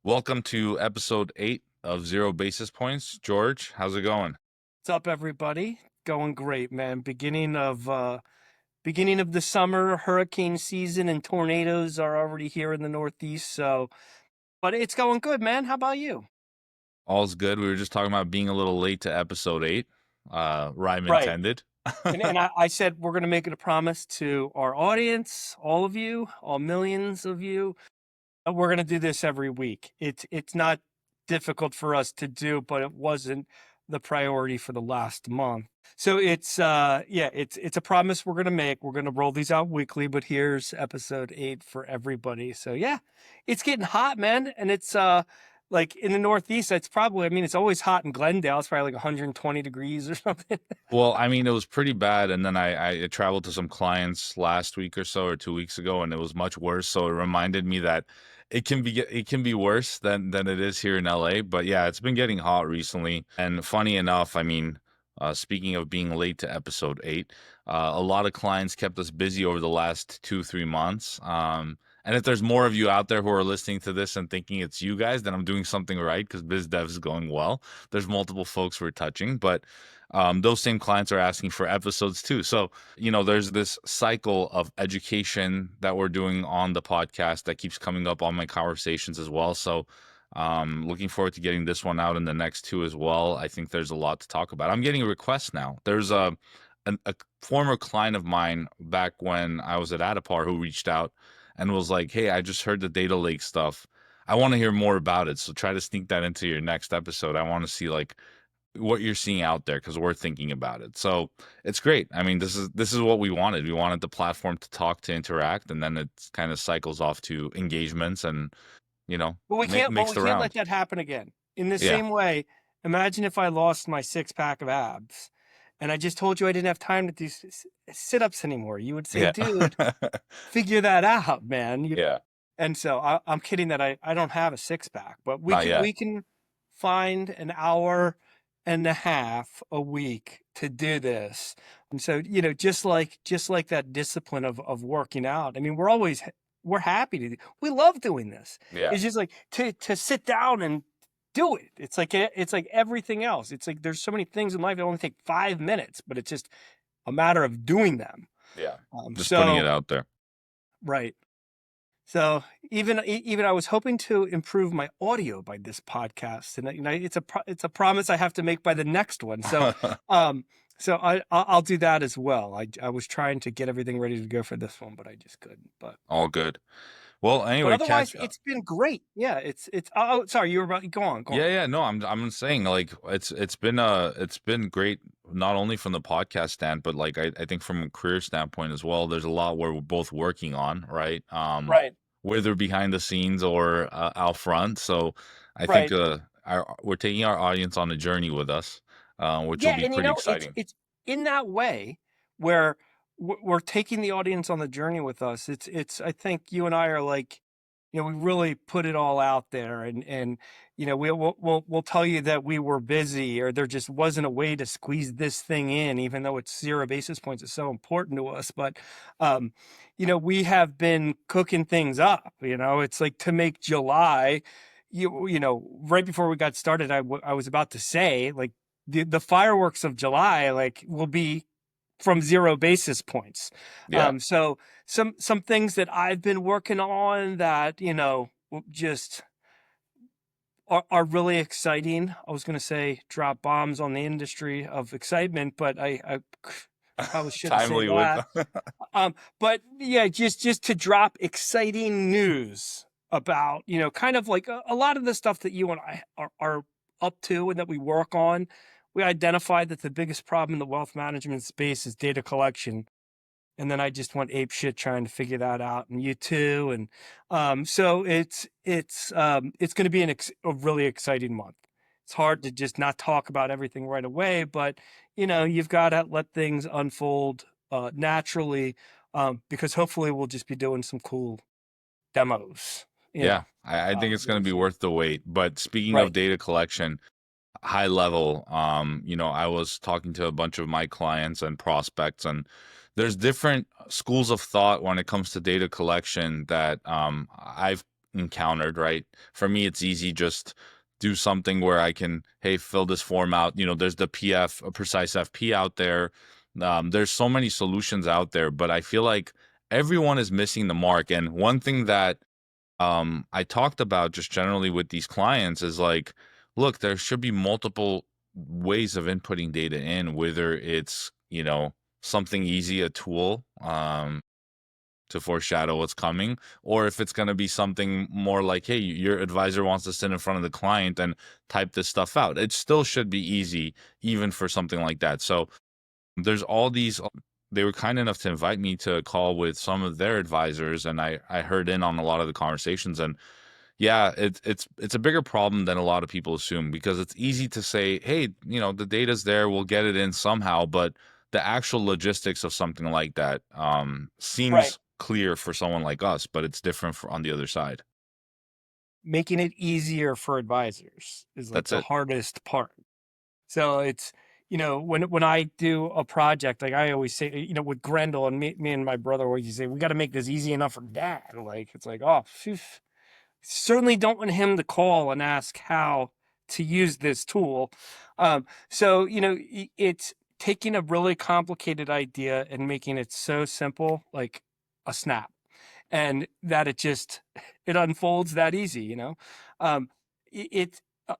Welcome to episode 8 of Zero Basis Points. George, how's it going? What's up, everybody? Going great, man. Beginning of the summer, hurricane season and tornadoes are already here in the Northeast. But it's going good, man. How about you? All's good. We were just talking about being a little late to episode 8. Rhyme Right. intended. And I said we're going to make it a promise to our audience, all of you, all millions of you. We're going to do this every week. It's not difficult for us to do, but it wasn't the priority for the last month. So it's a promise we're going to make. We're going to roll these out weekly, but here's episode 8 for everybody. So yeah, it's getting hot, man. And it's like in the Northeast, it's always hot in Glendale. It's probably like 120 degrees or something. Well, I mean, it was pretty bad. And then I traveled to some clients last week or so, or 2 weeks ago, and it was much worse. So it reminded me that it can be worse than it is here in LA. But yeah, it's been getting hot recently. And funny enough, I mean, speaking of being late to episode 8, a lot of clients kept us busy over the last 2-3 months. And if there's more of you out there who are listening to this and thinking it's you guys, then I'm doing something right because biz dev is going well. There's multiple folks we're touching, but those same clients are asking for episodes too. So, there's this cycle of education that we're doing on the podcast that keeps coming up on my conversations as well. So, looking forward to getting this one out in the next 2 as well. I think there's a lot to talk about. I'm getting requests now. There's a former client of mine back when I was at Adapar who reached out and was like, "Hey, I just heard the data lake stuff. I want to hear more about it. So try to sneak that into your next episode. I want to see like what you're seeing out there because we're thinking about it." So it's great. I mean, this is what we wanted. We wanted the platform to talk, to interact, and then it kind of cycles off to engagements and But we can't, but makes we the can't let round. that happen again. In the Yeah. same way, imagine if I lost my 6 pack of abs and I just told you I didn't have time to do sit-ups anymore. You would say, Yeah. dude, figure that out, man. Yeah. And so I'm kidding that I don't have a 6 pack, but we Not can yet. we can find an hour and a half a week to do this. And so, just like that discipline of working out. I mean, we're happy we love doing this. Yeah. It's just like to sit down and do it. It's like everything else. It's like there's so many things in life that only take 5 minutes, but it's just a matter of doing them. Yeah. Um, Just putting it so out there. right. So even I was hoping to improve my audio by this podcast, and it's a promise I have to make by the next one. So um I'll do that as well. I was trying to get everything ready to go for this one, but I just couldn't. All good. Well, But anyway, otherwise, catch it's been great. Yeah, it's sorry, you were about go Yeah, on. yeah, no, I'm saying like it's been great not only from the podcast stand, but like I think from a career standpoint as well. There's a lot where we're both working on, right? Right, Whether behind the scenes or out front. So I think right. we're taking our audience on a journey with us, which will Yeah, be and pretty it's exciting. it's in that way where we're taking the audience on the journey with us. It's I think you and I are like, we really put it all out there, and we'll tell you that we were busy or there just wasn't a way to squeeze this thing in, even though it's 0 basis points is so important to us. But we have been cooking things up. It's like to make July. Right before we got started, I was about to say like the fireworks of July like will be from 0 basis points. Yeah, So some things that I've been working on that just are really exciting. I was going to say drop bombs on the industry of excitement, but I probably shouldn't say timely with that. But yeah, just to drop exciting news about kind of like a lot of the stuff that you and I are up to and that we work on. We identified that the biggest problem in the wealth management space is data collection. And then I just went ape shit trying to figure that out, and you too. And so it's going to be a really exciting month. It's hard to just not talk about everything right away, but you've got to let things unfold naturally, because hopefully we'll just be doing some cool demos. yeah. I think it's going Really to be soon. worth the wait. But speaking of Right. data collection, high level, I was talking to a bunch of my clients and prospects, and there's different schools of thought when it comes to data collection that I've encountered, right? For me, it's easy, just do something where I can, hey, fill this form out. There's the PF, a precise FP out there. There's so many solutions out there, but I feel like everyone is missing the mark. And one thing that I talked about just generally with these clients is like, look, there should be multiple ways of inputting data in, whether it's, something easy, a tool, to foreshadow what's coming, or if it's going to be something more like, hey, your advisor wants to sit in front of the client and type this stuff out. It still should be easy, even for something like that. So there's all these. They were kind enough to invite me to a call with some of their advisors, and I heard in on a lot of the conversations. And yeah, it's a bigger problem than a lot of people assume, because it's easy to say, hey, the data's there, we'll get it in somehow, but the actual logistics of something like that Right. seems clear for someone like us, but it's different on the other side. Making it easier for advisors is like That's the it. hardest part. So it's, when I do a project, like I always say, with Grendel and me and my brother always say, we got to make this easy enough for dad. Like, it's like, oh, phew. Certainly don't want him to call and ask how to use this tool. So, it's taking a really complicated idea and making it so simple, like a snap, and that it unfolds that easy. Um, an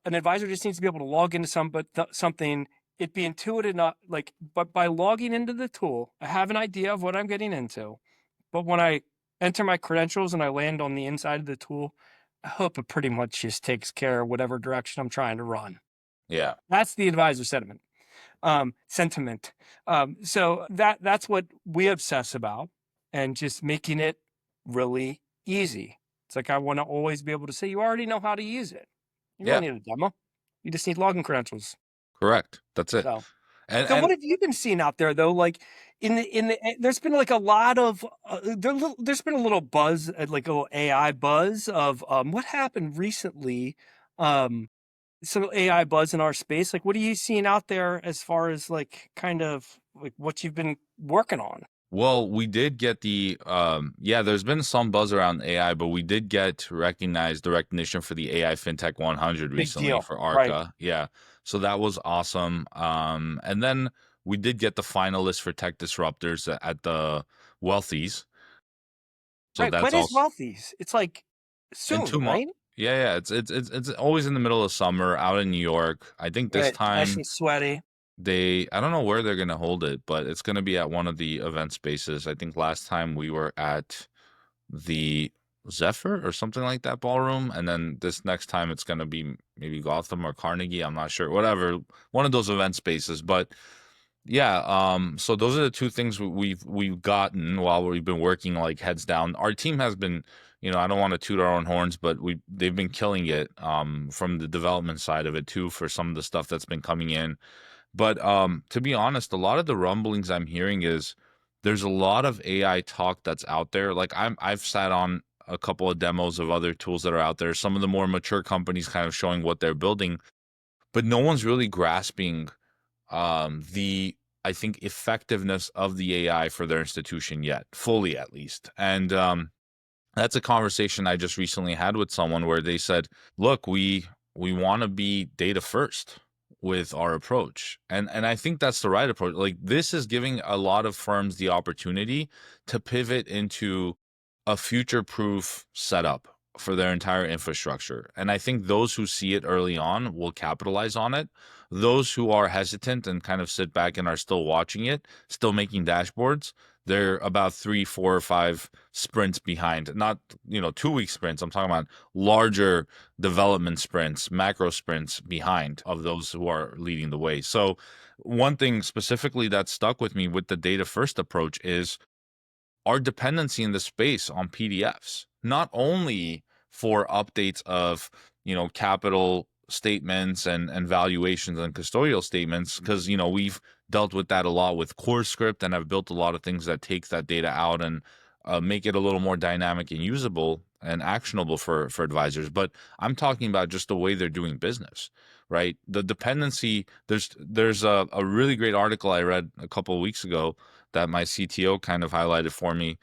advisor just needs to be able to log into something, it be intuitive, not like, but by logging into the tool, I have an idea of what I'm getting into. But when I enter my credentials and I land on the inside of the tool, I hope it pretty much just takes care of whatever direction I'm trying to run. Yeah. That's the advisor sentiment. So that's what we obsess about, and just making it really easy. It's like I want to always be able to say, you already know how to use it. You don't Yeah. need a demo. You just need login credentials. Correct. That's it. So And so and what have you been seeing out there though? Like there's been like a lot of there's been a little buzz, like a little AI buzz of what happened recently. Um, some AI buzz in our space. Like, what are you seeing out there as far as like kind of like what you've been working on? Well, we did get yeah, there's been some buzz around AI, but we did get recognized, the recognition for the AI FinTech 100 Big recently deal, for right? ARCA. Yeah. So that was awesome. And then we did get the finalists for Tech Disruptors at the Wealthies. So Right. When that's is also Wealthies? It's like in soon, 2 months. right? Yeah, yeah. It's always in the middle of summer out in New York. I think this Right. Nice time and sweaty. I don't know where they're gonna hold it, but it's gonna be at one of the event spaces. I think last time we were at the Zephyr or something like that ballroom, and then this next time it's gonna be maybe Gotham or Carnegie. I'm not sure. Whatever, one of those event spaces. But yeah, so those are the two things we've gotten while we've been working like heads down. Our team has been, I don't want to toot our own horns, but they've been killing it from the development side of it too, for some of the stuff that's been coming in. But to be honest, a lot of the rumblings I'm hearing is there's a lot of AI talk that's out there. Like I've sat on a couple of demos of other tools that are out there. Some of the more mature companies kind of showing what they're building, but no one's really grasping the, I think, effectiveness of the AI for their institution yet, fully at least. And that's a conversation I just recently had with someone where they said, "Look, we want to be data first with our approach." And I think that's the right approach. Like, this is giving a lot of firms the opportunity to pivot into a future-proof setup for their entire infrastructure. And I think those who see it early on will capitalize on it. Those who are hesitant and kind of sit back and are still watching it, still making dashboards, they're about 3, 4, or 5 sprints behind. Not, 2-week sprints. I'm talking about larger development sprints, macro sprints behind of those who are leading the way. So one thing specifically that stuck with me with the data first approach is our dependency in the space on PDFs, not only for updates of, capital statements and valuations and custodial statements, because, we've dealt with that a lot with core script, and I've built a lot of things that take that data out and make it a little more dynamic and usable and actionable for advisors. But I'm talking about just the way they're doing business, right? The dependency, there's a really great article I read a couple of weeks ago that my CTO kind of highlighted for me.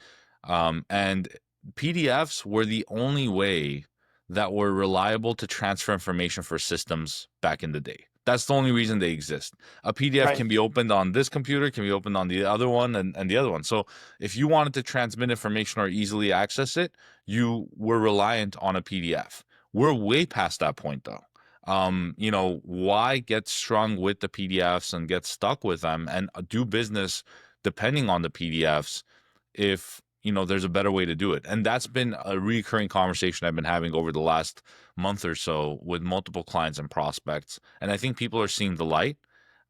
And PDFs were the only way that were reliable to transfer information for systems back in the day. That's the only reason they exist. A PDF Right. can be opened on this computer, can be opened on the other one, and the other one. So if you wanted to transmit information or easily access it, you were reliant on a PDF. We're way past that point though. Why get strung with the PDFs and get stuck with them and do business depending on the PDFs if there's a better way to do it? And that's been a recurring conversation I've been having over the last month or so with multiple clients and prospects, and I think people are seeing the light.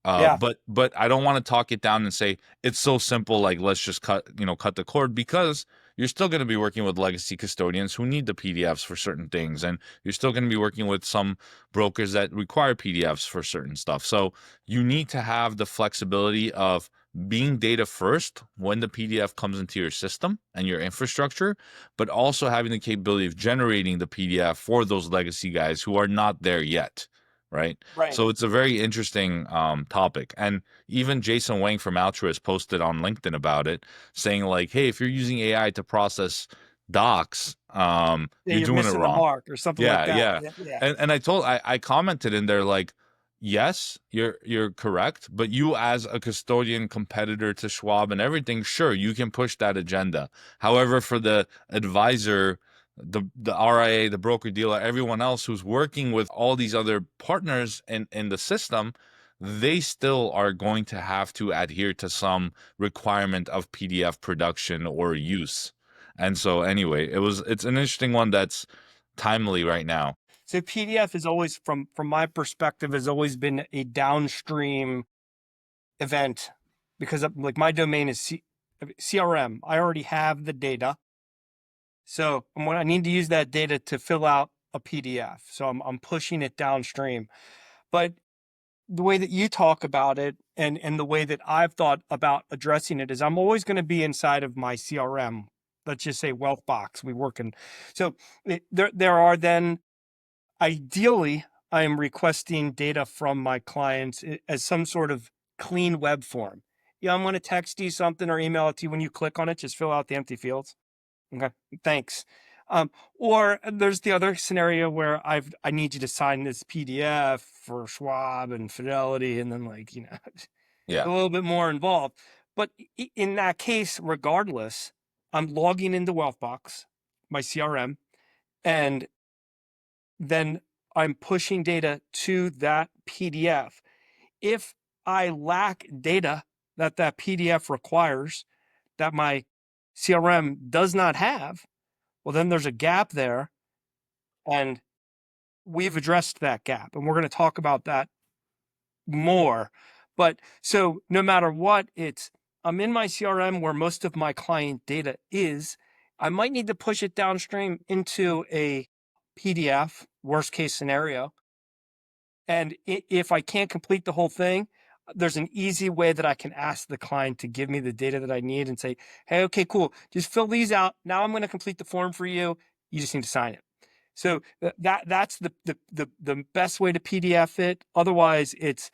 Yeah. But I don't want to talk it down and say it's so simple, like let's just cut the cord, because you're still going to be working with legacy custodians who need the PDFs for certain things, and you're still going to be working with some brokers that require PDFs for certain stuff. So you need to have the flexibility of being data first when the PDF comes into your system and your infrastructure, but also having the capability of generating the PDF for those legacy guys who are not there yet, right? Right. So it's a very interesting topic. And even Jason Wang from Altruist posted on LinkedIn about it, saying like, hey, if you're using AI to process docs, Yeah, you're you're doing it missing the wrong. mark or something like Yeah, that. yeah. Yeah. Yeah. And I commented in there like, yes, you're correct, but you as a custodian competitor to Schwab and everything, sure, you can push that agenda. However, for the advisor, the RIA, the broker dealer, everyone else who's working with all these other partners in the system, they still are going to have to adhere to some requirement of PDF production or use. And so anyway, it's an interesting one that's timely right now. So PDF is always, from my perspective, has always been a downstream event because like my domain is CRM. I already have the data. So when I need to use that data to fill out a PDF, so I'm pushing it downstream. But the way that you talk about it and the way that I've thought about addressing it is I'm always going to be inside of my CRM. Let's just say Wealth Box. We work in. So there are then, ideally, I am requesting data from my clients as some sort of clean web form. Yeah, I'm going to text you something or email it to you. When you click on it, just fill out the empty fields. Okay, thanks. Or there's the other scenario where I need you to sign this PDF for Schwab and Fidelity, and then a Yeah. little bit more involved. But in that case, regardless, I'm logging into Wealthbox, my CRM, and then I'm pushing data to that PDF. If I lack data that PDF requires, that my CRM does not have, well, then there's a gap there, and we've addressed that gap, and we're going to talk about that more. But so no matter what, I'm in my CRM where most of my client data is. I might need to push it downstream into a PDF, worst case scenario. And if I can't complete the whole thing, there's an easy way that I can ask the client to give me the data that I need and say, hey, okay, cool. Just fill these out. Now I'm going to complete the form for you. You just need to sign it. So that's the best way to PDF it. Otherwise, it's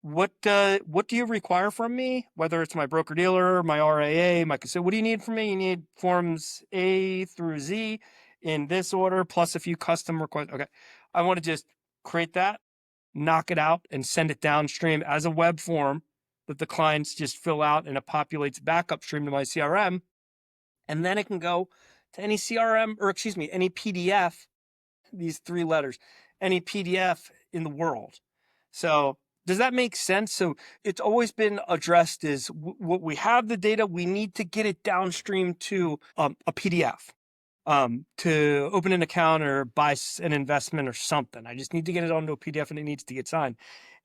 what do you require from me? Whether it's my broker dealer, my RIA, so what do you need from me? You need forms A through Z in this order, plus a few custom requests. Okay, I want to just create that, knock it out, and send it downstream as a web form that the clients just fill out, and it populates back upstream to my CRM, and then it can go to any CRM, or excuse me, any PDF. These three letters, any PDF in the world. So does that make sense? So it's always been addressed as what we have the data, we need to get it downstream to a PDF to open an account or buy an investment or something. I just need to get it onto a PDF and it needs to get signed.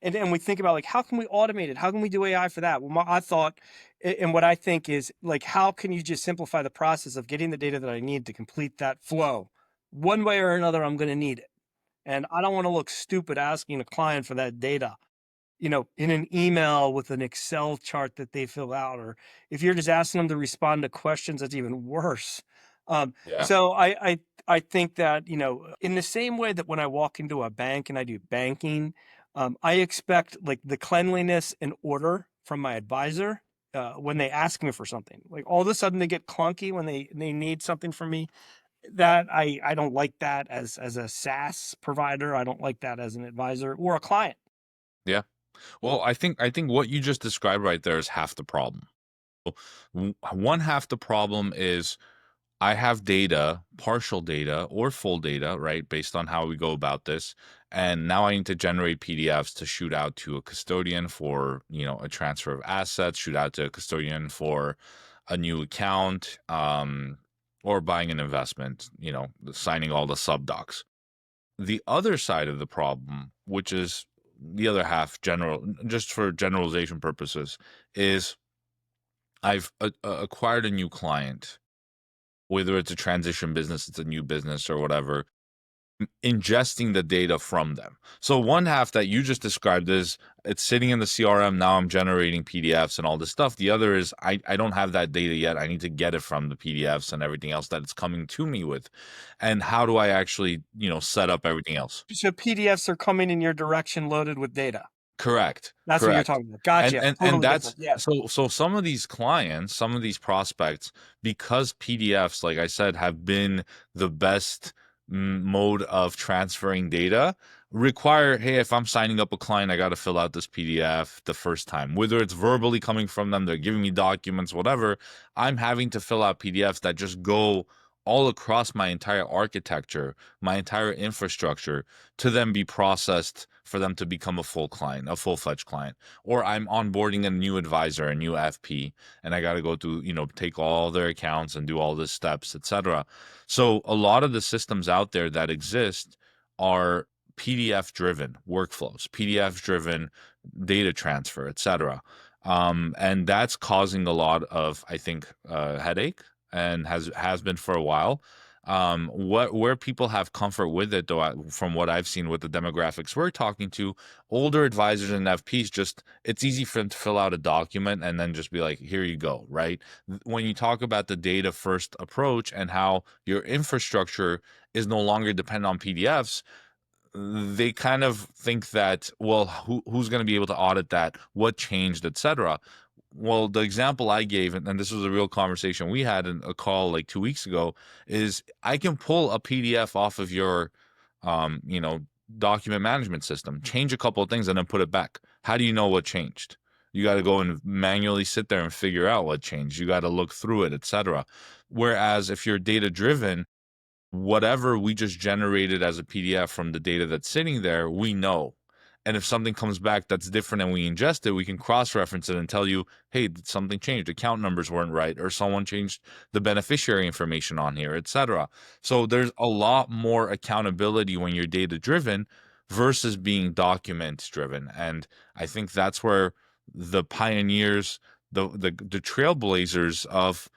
And we think about like, how can we automate it? How can we do AI for that? Well, I thought, and what I think is like, how can you just simplify the process of getting the data that I need to complete that flow? One way or another, I'm going to need it. And I don't want to look stupid asking a client for that data, in an email with an Excel chart that they fill out, or if you're just asking them to respond to questions, that's even worse. Yeah. So I think that, in the same way that when I walk into a bank and I do banking, I expect like the cleanliness and order from my advisor when they ask me for something. Like all of a sudden they get clunky when they need something from me. That I don't like that as a SaaS provider. I don't like that as an advisor or a client. Yeah. Well, I think what you just described right there is half the problem. One half the problem is I have data, partial data or full data, right, based on how we go about this. And now I need to generate PDFs to shoot out to a custodian for, a transfer of assets, shoot out to a custodian for a new account, or buying an investment, signing all the sub docs. The other side of the problem, which is the other half, just for generalization purposes, is I've acquired a new client, whether it's a transition business, it's a new business or whatever, ingesting the data from them. So one half that you just described is it's sitting in the CRM. Now I'm generating PDFs and all this stuff. The other is I don't have that data yet. I need to get it from the PDFs and everything else that it's coming to me with. And how do I actually, set up everything else? So PDFs are coming in your direction loaded with data. Correct. That's what you're Correct. talking about. And Gotcha. and and Totally that's different. Yeah. so some of these clients, some of these prospects, because PDFs, like I said, have been the best mode of transferring data, require, hey, if I'm signing up a client, I got to fill out this PDF the first time. Whether it's verbally coming from them, they're giving me documents, whatever, I'm having to fill out PDFs that just go all across my entire architecture, my entire infrastructure, to then be processed for them to become a full client, a full-fledged client. Or I'm onboarding a new advisor, a new FP, and I got to go to, take all their accounts and do all the steps, etc. So a lot of the systems out there that exist are PDF driven workflows, PDF driven data transfer, etc. And that's causing a lot of, I think, headache, and has been for a while. Where people have comfort with it, though, from what I've seen with the demographics we're talking to, older advisors and FPs, just it's easy for them to fill out a document and then just be like, here you go, right? When you talk about the data first approach and how your infrastructure is no longer dependent on PDFs, they kind of think that, well, who's going to be able to audit that, what changed, etc. Well, the example I gave, and this was a real conversation we had in a call like 2 weeks ago, is I can pull a PDF off of your um you know document management system, change a couple of things, and then put it back. How do you know what changed? You got to go and manually sit there and figure out what changed. You got to look through it, etc. Whereas if you're data driven, whatever we just generated as a PDF from the data that's sitting there, we know. And if something comes back that's different and we ingest it, we can cross-reference it and tell you, hey, something changed. Account numbers weren't right, or someone changed the beneficiary information on here, etc. So there's a lot more accountability when you're data-driven versus being document-driven. And I think that's where the pioneers, the trailblazers of,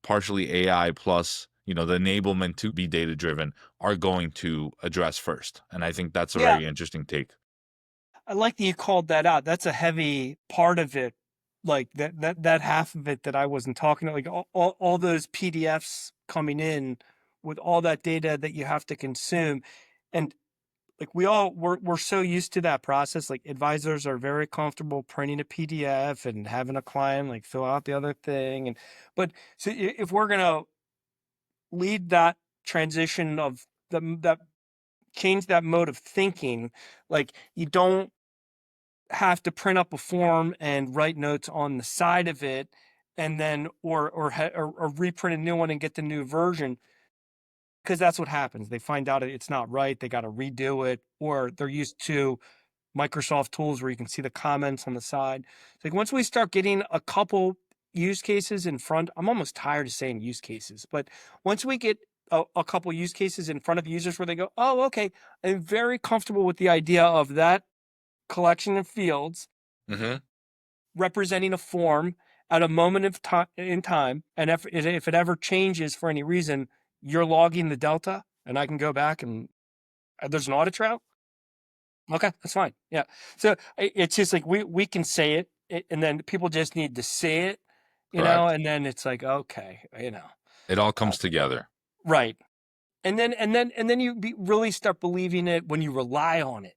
partially AI plus, the enablement to be data driven, are going to address first. And I think that's a Yeah. very interesting take. I like that you called that out. That's a heavy part of it. Like that half of it that I wasn't talking about, like all those PDFs coming in with all that data that you have to consume. And like we're so used to that process. Like advisors are very comfortable printing a PDF and having a client like fill out the other thing. But so if we're gonna lead that transition of that change that mode of thinking, like you don't have to print up a form and write notes on the side of it, and then or reprint a new one and get the new version, because that's what happens. They find out it's not right, they got to redo it, or they're used to Microsoft tools where you can see the comments on the side. It's like once we start getting a couple use cases in front, I'm almost tired of saying use cases, but once we get a couple use cases in front of users where they go, oh, okay, I'm very comfortable with the idea of that collection of fields Hmm. representing a form at a moment of time in time, and if it ever changes for any reason, you're logging the delta, and I can go back and there's an audit trail. Okay, that's fine. Yeah. So it's just like we can say and then people just need to say it, Correct. and then it's like okay, It all uh, comes together. right. And then really start believing it when you rely on it.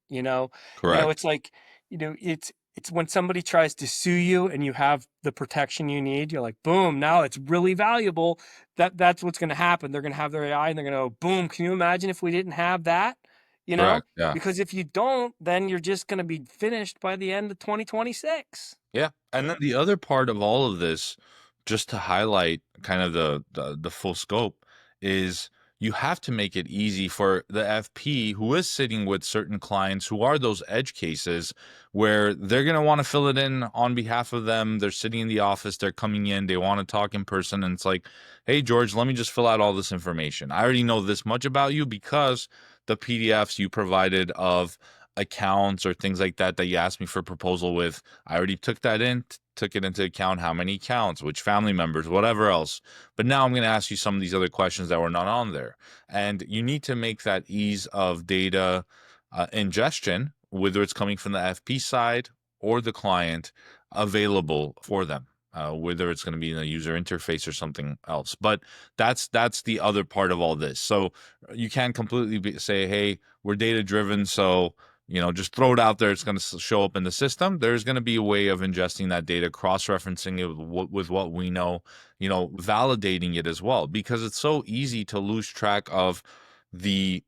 Correct. It's like it's It's when somebody tries to sue you and you have the protection you need, you're like, boom, now it's really valuable. That's what's going to happen. They're going to have their AI and they're going to go, boom. Can you imagine if we didn't have that? You know, Correct. Yeah. because if you don't, then you're just going to be finished by the end of 2026. Yeah. And then the other part of all of this, just to highlight kind of the full scope, is you have to make it easy for the FP who is sitting with certain clients who are those edge cases where they're going to want to fill it in on behalf of them. They're sitting in the office, they're coming in, they want to talk in person. And it's like, hey, George, let me just fill out all this information. I already know this much about you because the PDFs you provided of accounts or things like that that you asked me for proposal with, I already took that in, took it into account, how many accounts, which family members, whatever else. But now I'm going to ask you some of these other questions that were not on there. And you need to make that ease of data ingestion, whether it's coming from the FP side or the client, available for them. Whether it's going to be in a user interface or something else, but that's the other part of all this. So you can't completely say, "Hey, we're data driven, so just throw it out there. It's going to show up in the system." There's going to be a way of ingesting that data, cross-referencing it with what we know, validating it as well, because it's so easy to lose track of the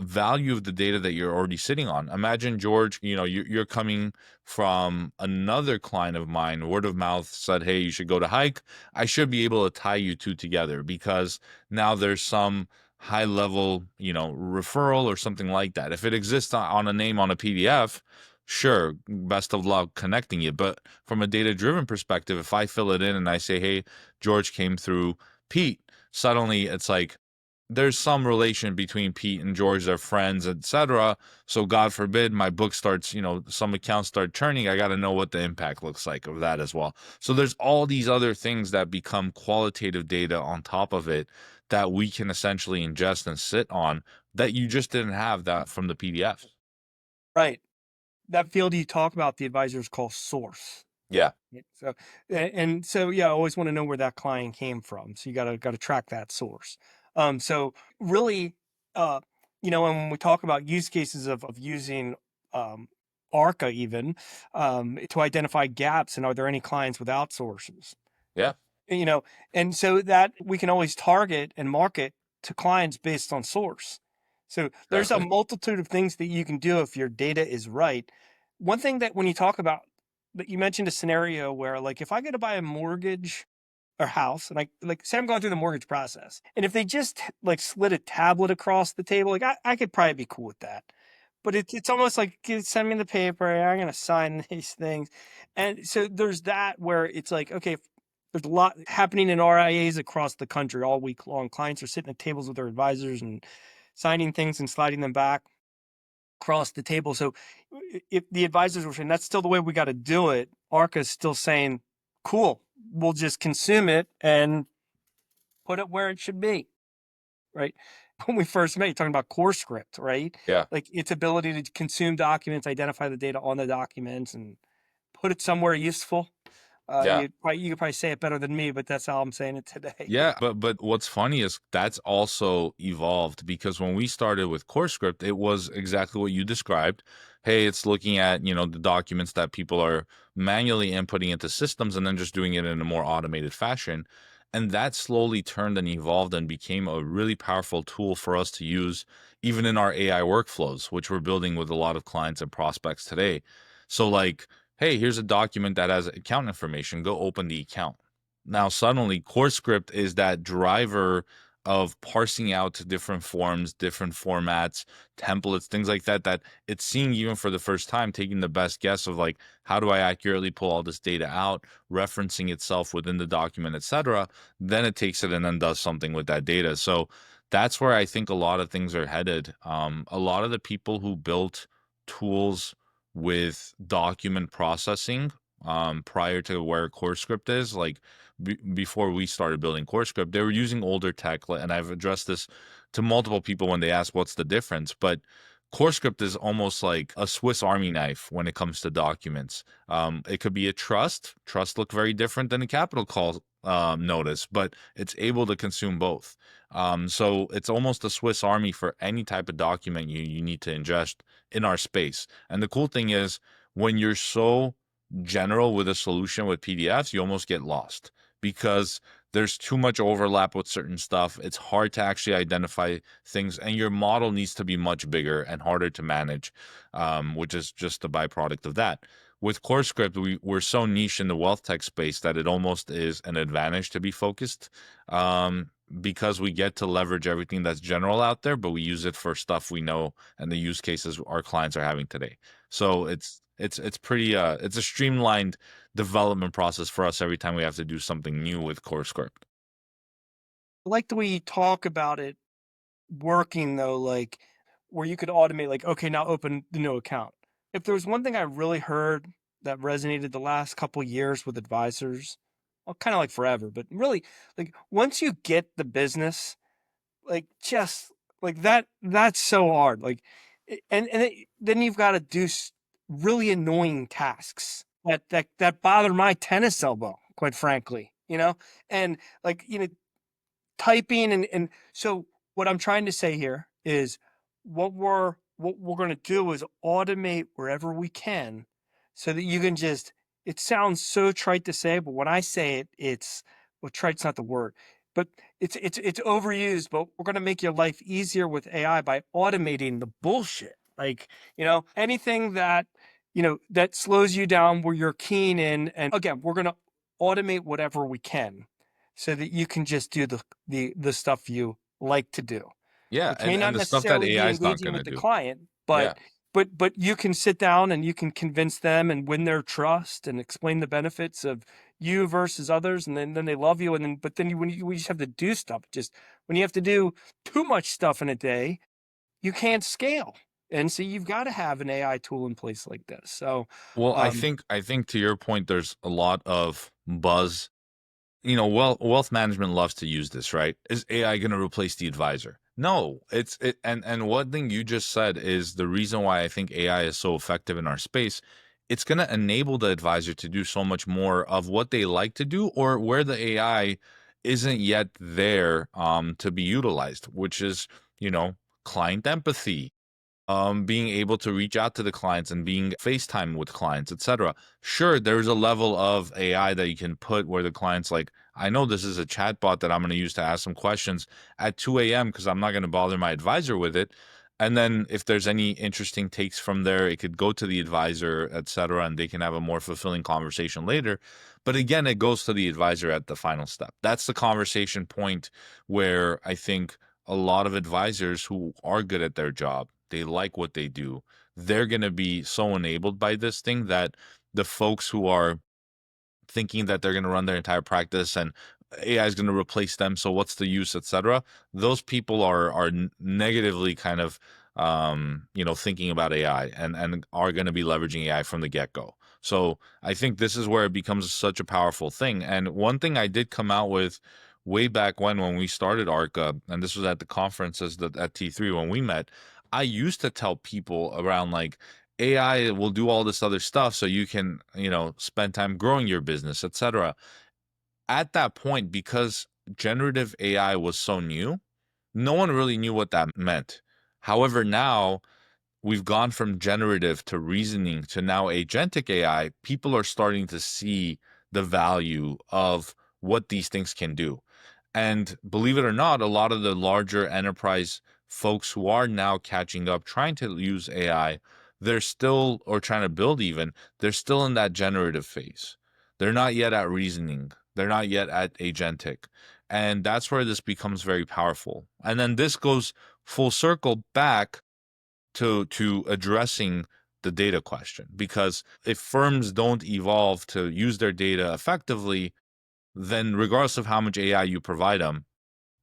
value of the data that you're already sitting on. Imagine, George, you're coming from another client of mine, word of mouth said, hey, you should go to Hike. I should be able to tie you two together because now there's some high level, referral or something like that. If it exists on a name on a PDF, sure, best of luck connecting it. But from a data driven perspective, if I fill it in and I say, hey, George came through Pete, suddenly it's like, there's some relation between Pete and George, they're friends, etc. So God forbid my book starts, some accounts start churning. I got to know what the impact looks like of that as well. So there's all these other things that become qualitative data on top of it that we can essentially ingest and sit on that you just didn't have that from the PDF. Right. That field you talk about, the advisors call source. Yeah. Yeah, so and so yeah, I always want to know where that client came from. So you gotta track that source. So really, uh, and when we talk about use cases of using ARCA even to identify gaps, and are there any clients without sources? Yeah. You know, and so that we can always target and market to clients based on source. So there's a Exactly. multitude of things that you can do if your data is right. One thing that when you talk about that you mentioned a scenario where like if I go to buy a mortgage or house and I like say I'm going through the mortgage process and if they just like slid a tablet across the table, like I could probably be cool with that. But it's almost like send me the paper, I'm gonna sign these things. And so there's that where it's like, okay, there's a lot happening in RIAs across the country all week long. Clients are sitting at tables with their advisors and signing things and sliding them back across the table. So if the advisors were saying that's still the way we got to do it, ARCA is still saying, cool, we'll just consume it and put it where it should be. Right. When we first met, you're talking about core script, right? Yeah. Like its ability to consume documents, identify the data on the documents, and put it somewhere useful. Yeah. You could probably say it better than me, but that's how I'm saying it today. Yeah, but what's funny is that's also evolved because when we started with CoreScript, it was exactly what you described. Hey, it's looking at, the documents that people are manually inputting into systems and then just doing it in a more automated fashion. And that slowly turned and evolved and became a really powerful tool for us to use even in our AI workflows, which we're building with a lot of clients and prospects today. So like, hey, here's a document that has account information. Go open the account. Now, suddenly, CoreScript is that driver of parsing out different forms, different formats, templates, things like that, that it's seeing even for the first time, taking the best guess of like, how do I accurately pull all this data out, referencing itself within the document, etc. Then it takes it and then does something with that data. So that's where I think a lot of things are headed. A lot of the people who built tools with document processing prior to where CoreScript is, like before we started building CoreScript, they were using older tech, and I've addressed this to multiple people when they ask what's the difference. But CoreScript is almost like a Swiss Army knife when it comes to documents. It could be a trust. Trust look very different than a capital call notice, but it's able to consume both. So it's almost a Swiss Army for any type of document you need to ingest in our space. And the cool thing is when you're so general with a solution with PDFs, you almost get lost because there's too much overlap with certain stuff. It's hard to actually identify things, and your model needs to be much bigger and harder to manage, which is just a byproduct of that. With CoreScript, we're so niche in the wealth tech space that it almost is an advantage to be focused, because we get to leverage everything that's general out there, but we use it for stuff we know and the use cases our clients are having today. So it's pretty it's a streamlined development process for us every time we have to do something new with CoreScript. I like the way you talk about it working though, like where you could automate, like, okay, now open the new account. If there was one thing I really heard that resonated the last couple years with advisors, well, kind of like forever, but really, like once you get the business, like just like that's so hard. Like, then you've got to do really annoying tasks that bother my tennis elbow, quite frankly, and like typing and so what I'm trying to say here is what we're going to do is automate wherever we can so that you can just it sounds so trite to say, but when I say it, it's well, trite's not the word, but it's overused, but we're going to make your life easier with AI by automating the bullshit. Like, anything that that slows you down where you're keen in, and again, we're going to automate whatever we can so that you can just do the stuff you like to do, Yeah, which may not and the stuff that necessarily be AI is not engaging gonna with the do. client, Yeah. but you can sit down and you can convince them and win their trust and explain the benefits of you versus others, and then they love you, and then but then we just have to do stuff. Just when you have to do too much stuff in a day, you can't scale, and so you've got to have an AI tool in place like this. So, Well, I um, think I think to your point, there's a lot of buzz. Wealth management loves to use this, right? Is AI going to replace the advisor? No, and one thing you just said is the reason why I think AI is so effective in our space. It's going to enable the advisor to do so much more of what they like to do or where the AI isn't yet there to be utilized, which is, you know, client empathy, being able to reach out to the clients and being FaceTime with clients, etc. Sure, there's a level of AI that you can put where the client's like, I know this is a chatbot that I'm going to use to ask some questions at 2 a.m. because I'm not going to bother my advisor with it. And then if there's any interesting takes from there, it could go to the advisor, etc., and they can have a more fulfilling conversation later. But again, it goes to the advisor at the final step. That's the conversation point where I think a lot of advisors who are good at their job, they like what they do, they're going to be so enabled by this thing that the folks who are thinking that they're going to run their entire practice and AI is going to replace them. So what's the use, etc. Those people are negatively kind of thinking about AI and are going to be leveraging AI from the get go. So I think this is where it becomes such a powerful thing. And one thing I did come out with way back when we started ARCA, and this was at the conferences that at T3 when we met, I used to tell people around like AI will do all this other stuff so you can, spend time growing your business, etc. At that point, because generative AI was so new, no one really knew what that meant. However, now we've gone from generative to reasoning to now agentic AI. People are starting to see the value of what these things can do. And believe it or not, a lot of the larger enterprise folks who are now catching up, trying to use AI, they're still, or trying to build even, they're still in that generative phase. They're not yet at reasoning. They're not yet at agentic. And that's where this becomes very powerful. And then this goes full circle back to addressing the data question. Because if firms don't evolve to use their data effectively, then regardless of how much AI you provide them,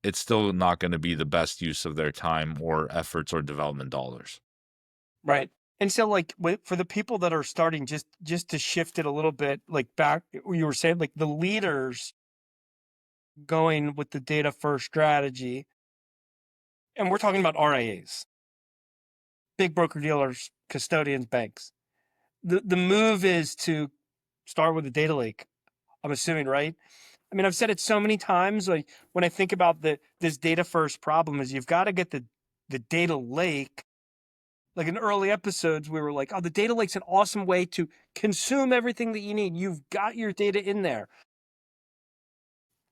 it's still not going to be the best use of their time or efforts or development dollars. right. And so, like, for the people that are starting, just to shift it a little bit, like back, you were saying, like the leaders going with the data first strategy, and we're talking about RIAs, big broker dealers, custodians, banks. The move is to start with a data lake. I'm assuming, right? I mean, I've said it so many times. Like when I think about this data first problem, is you've got to get the data lake Like in early episodes, we were like, oh, the data lake's an awesome way to consume everything that you need. You've got your data in there.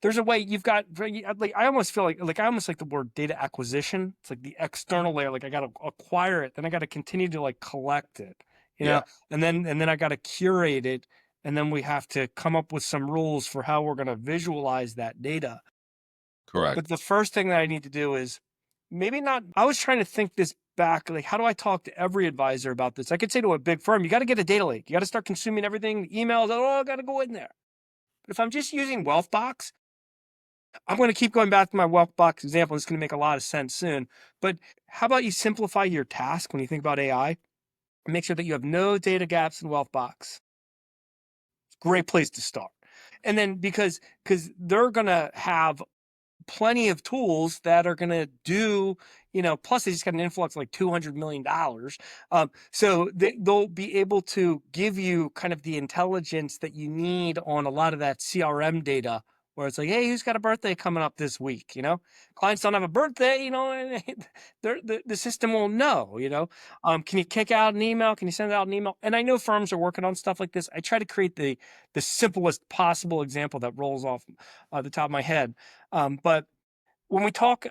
There's a way you've got, like, I almost feel like I almost like the word data acquisition. It's like the external layer. Like I got to acquire it, then I got to continue to like collect it, you Yeah, know, and then I got to curate it. And then we have to come up with some rules for how we're going to visualize that data. correct. But the first thing that I need to do is maybe not. I was trying to think this back. Like, how do I talk to every advisor about this? I could say to a big firm, you got to get a data lake. You got to start consuming everything, emails. Oh, I got to go in there. But if I'm just using Wealthbox, I'm going to keep going back to my Wealthbox example. It's going to make a lot of sense soon. But how about you simplify your task when you think about AI? And make sure that you have no data gaps in Wealthbox. Great place to start. And then because they're going to have plenty of tools that are going to do, plus they just got an influx like $200 million. So they'll be able to give you kind of the intelligence that you need on a lot of that CRM data, where it's like, hey, who's got a birthday coming up this week? Clients don't have a birthday, and the system will know. Can you kick out an email? Can you send out an email? And I know firms are working on stuff like this. I try to create the simplest possible example that rolls off the top of my head. But when we talk,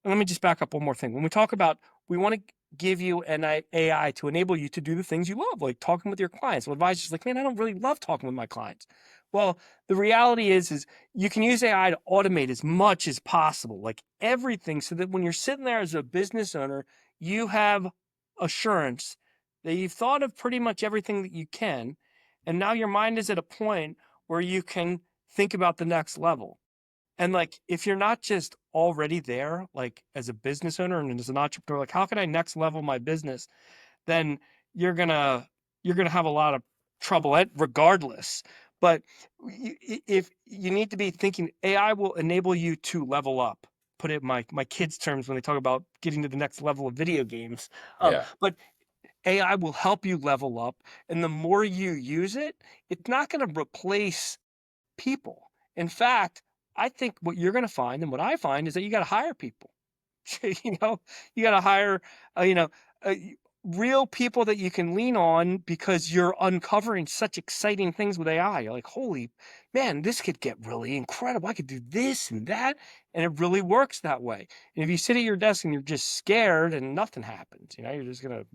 let me just back up one more thing. When we talk about, we want to give you an AI to enable you to do the things you love, like talking with your clients. Well, advisors like, man, I don't really love talking with my clients. Well, the reality is you can use AI to automate as much as possible, like everything, so that when you're sitting there as a business owner, you have assurance that you've thought of pretty much everything that you can. And now your mind is at a point where you can think about the next level. And like, if you're not just already there, like as a business owner and as an entrepreneur, like how can I next level my business? Then you're gonna you're gonna have a lot of trouble regardless. But if you need to be thinking, AI will enable you to level up. Put it in my kids' terms when they talk about getting to the next level of video games. Yeah, But AI will help you level up, and the more you use it, it's not going to replace people. In fact, I think what you're going to find and what I find is that you got to hire people. you know, you got to hire, uh, you know, uh, real people that you can lean on because you're uncovering such exciting things with AI. You're like, holy man, this could get really incredible. I could do this and that. And it really works that way. And if you sit at your desk and you're just scared and nothing happens, you're just going to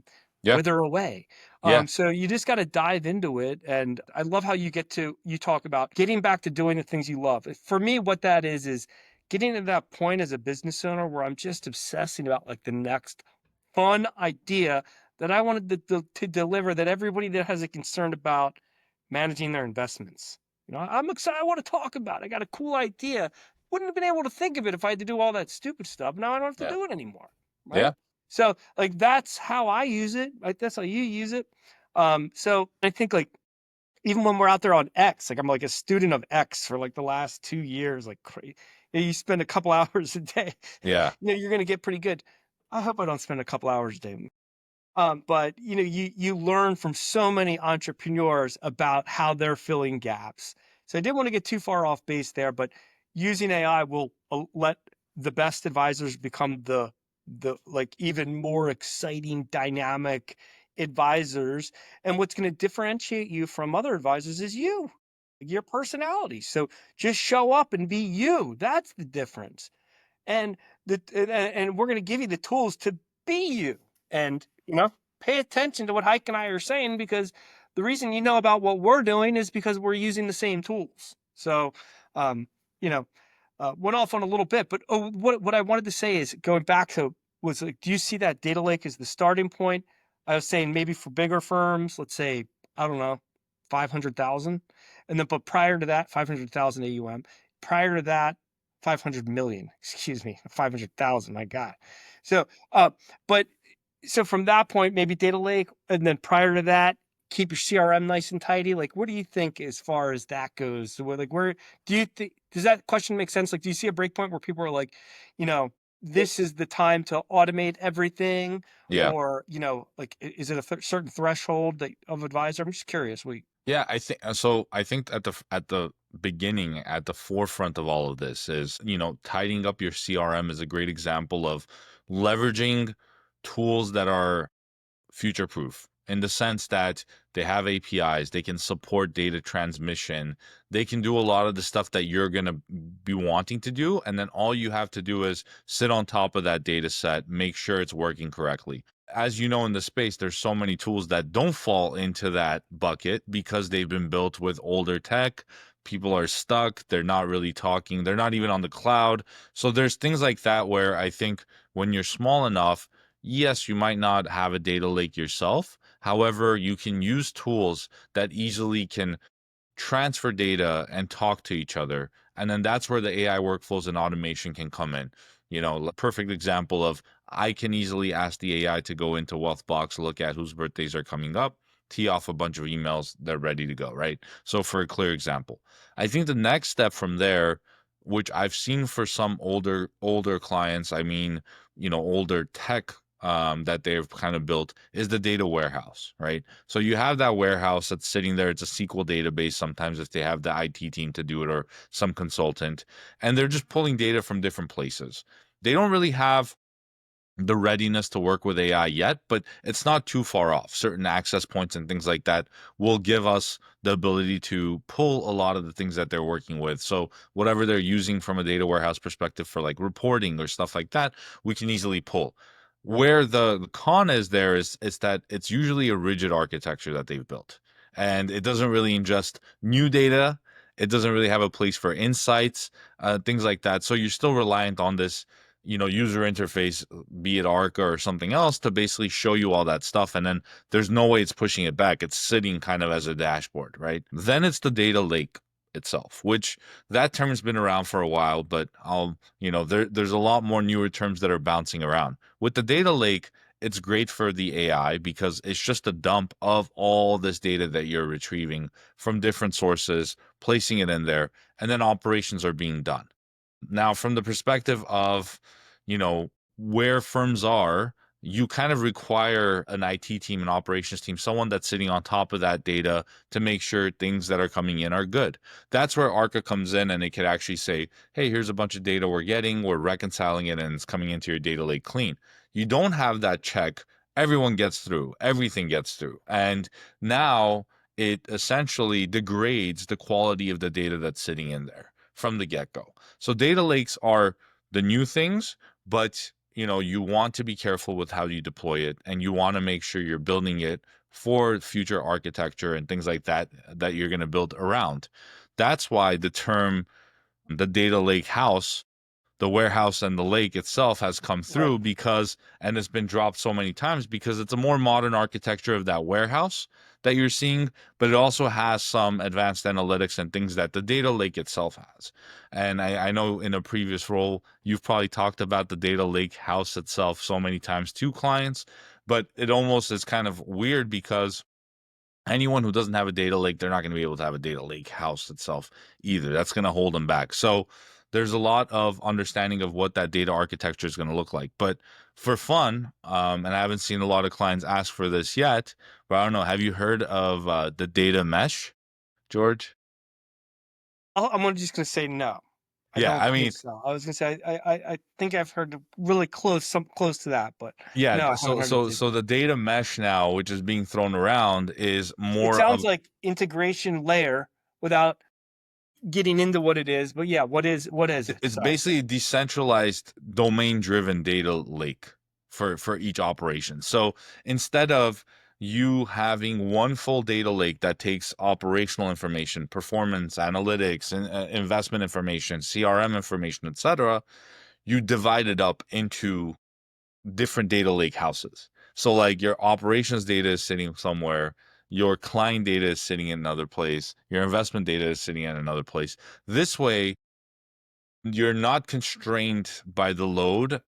yeah, wither away. yeah, So you just got to dive into it. And I love how you talk about getting back to doing the things you love. For me, what that is getting to that point as a business owner where I'm just obsessing about like the next fun idea that I wanted to deliver, that everybody that has a concern about managing their investments. I'm excited. I want to talk about it. I got a cool idea. Wouldn't have been able to think of it if I had to do all that stupid stuff. Now I don't have to yeah, do it anymore. Right. yeah, So like that's how I use it. Like that's how you use it. So I think like even when we're out there on X, like I'm like a student of X for like the last 2 years, like crazy. You spend a couple hours a day, yeah, you're gonna get pretty good. I hope I don't spend a couple hours a day. But you learn from so many entrepreneurs about how they're filling gaps. So I didn't want to get too far off base there, but using AI will let the best advisors become the like even more exciting, dynamic advisors. And what's going to differentiate you from other advisors is your personality. So just show up and be you. That's the difference. And we're going to give you the tools to be you. And pay attention to what Hike and I are saying, because the reason you know about what we're doing is because we're using the same tools. So um you know went off on a little bit, but what I wanted to say is, going back to, was like, do you see that data lake as the starting point? I was saying maybe for bigger firms, let's say, I don't know, 500,000. And then, but prior to that, 500,000 AUM. Prior to that, 500 million, excuse me, 500,000, my God. So, but so from that point, maybe data lake. And then prior to that, keep your CRM nice and tidy. Like, what do you think as far as that goes? So, like, where do you think, does that question make sense? Like, do you see a breakpoint where people are like, you know, this is the time to automate everything? yeah. Or, like, is it a certain threshold of advisor? I'm just curious. Yeah, I think so. I think at the beginning, at the forefront of all of this is, tidying up your CRM is a great example of leveraging tools that are future proof in the sense that they have APIs, they can support data transmission, they can do a lot of the stuff that you're going to be wanting to do. And then all you have to do is sit on top of that data set, make sure it's working correctly. As you know, in the space, there's so many tools that don't fall into that bucket because they've been built with older tech. People are stuck. They're not really talking. They're not even on the cloud. So there's things like that where I think when you're small enough, yes, you might not have a data lake yourself. However, you can use tools that easily can transfer data and talk to each other. And then that's where the AI workflows and automation can come in. Perfect example of I can easily ask the AI to go into Wealthbox, look at whose birthdays are coming up, tee off a bunch of emails, they're ready to go, right? So for a clear example, I think the next step from there, which I've seen for some older clients, I mean, older tech that they've kind of built is the data warehouse, right? So you have that warehouse that's sitting there. It's a SQL database sometimes if they have the IT team to do it or some consultant, and they're just pulling data from different places. They don't really have the readiness to work with AI yet, but it's not too far off. Certain access points and things like that will give us the ability to pull a lot of the things that they're working with. So whatever they're using from a data warehouse perspective for like reporting or stuff like that, we can easily pull. Where the con is there is that it's usually a rigid architecture that they've built. And it doesn't really ingest new data. It doesn't really have a place for insights, things like that. So you're still reliant on this user interface, be it Arca or something else, to basically show you all that stuff. And then there's no way it's pushing it back. It's sitting kind of as a dashboard, right? Then it's the data lake itself, which that term has been around for a while, but there's a lot more newer terms that are bouncing around. With the data lake, it's great for the AI because it's just a dump of all this data that you're retrieving from different sources, placing it in there, and then operations are being done. Now, from the perspective of, where firms are, you kind of require an IT team, an operations team, someone that's sitting on top of that data to make sure things that are coming in are good. That's where Arca comes in and it could actually say, hey, here's a bunch of data we're getting, we're reconciling it, and it's coming into your data lake clean. You don't have that check. Everyone gets through, everything gets through. And now it essentially degrades the quality of the data that's sitting in there from the get-go. So data lakes are the new things, but you want to be careful with how you deploy it, and you want to make sure you're building it for future architecture and things like that that you're going to build around. That's why the term the data lake house, the warehouse and the lake itself has come Right. through because, and it's been dropped so many times because it's a more modern architecture of that warehouse that you're seeing, but it also has some advanced analytics and things that the data lake itself has. And I know in a previous role, you've probably talked about the data lake house itself so many times to clients, but it almost is kind of weird because anyone who doesn't have a data lake, they're not going to be able to have a data lake house itself either. That's going to hold them back. So there's a lot of understanding of what that data architecture is going to look like. But for fun, and I haven't seen a lot of clients ask for this yet, but I don't know. Have you heard of the data mesh, George? I'm just gonna say no. I Yeah, don't I think mean, so. I was gonna say I think I've heard really close, some close to that, but yeah. no, I haven't So heard of so it. so the data mesh now, which is being thrown around, is It more sounds of like integration layer without getting into what it is, but yeah, what is it? it's Sorry. basically a decentralized domain-driven data lake for each operation. So instead of you having one full data lake that takes operational information, performance analytics, and investment information, CRM information, etc., you divide it up into different data lake houses. So like your operations data is sitting somewhere, your client data is sitting in another place, your investment data is sitting in another place. This way, you're not constrained by the load